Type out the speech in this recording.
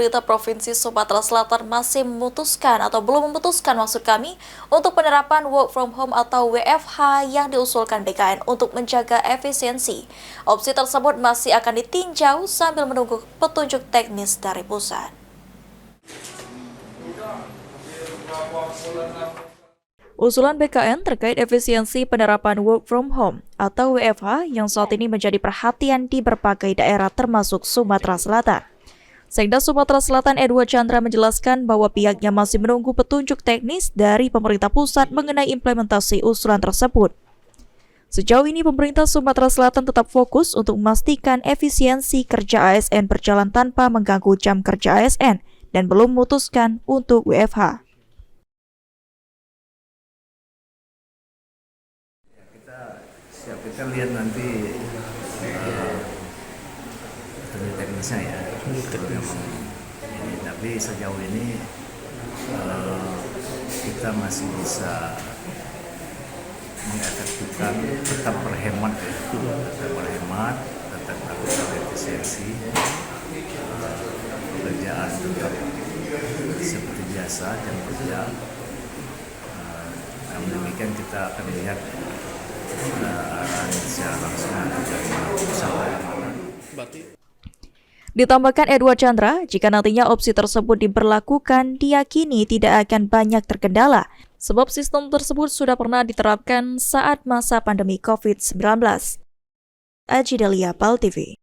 pemerintah Provinsi Sumatera Selatan masih memutuskan atau belum memutuskan maksud kami untuk penerapan work from home atau WFH yang diusulkan BKN untuk menjaga efisiensi. Opsi tersebut masih akan ditinjau sambil menunggu petunjuk teknis dari pusat. Usulan BKN terkait efisiensi penerapan work from home atau WFH yang saat ini menjadi perhatian di berbagai daerah termasuk Sumatera Selatan. Sekda Sumatera Selatan Edward Chandra menjelaskan bahwa pihaknya masih menunggu petunjuk teknis dari pemerintah pusat mengenai implementasi usulan tersebut. Sejauh ini pemerintah Sumatera Selatan tetap fokus untuk memastikan efisiensi kerja ASN berjalan tanpa mengganggu jam kerja ASN dan belum memutuskan untuk WFH. Kita lihat nanti petunjuk teknisnya ya. Tapi sejauh ini kita masih bisa mengefektifkan, tetap berhemat ya, tetap lakukan efisiensi, pekerjaan tetap seperti biasa jam kerja. Namun demikian kita akan lihat secara langsung dari usaha. Ditambahkan Edward Chandra, jika nantinya opsi tersebut diberlakukan, diyakini tidak akan banyak terkendala, sebab sistem tersebut sudah pernah diterapkan saat masa pandemi COVID-19. Aji Delia, PAL TV.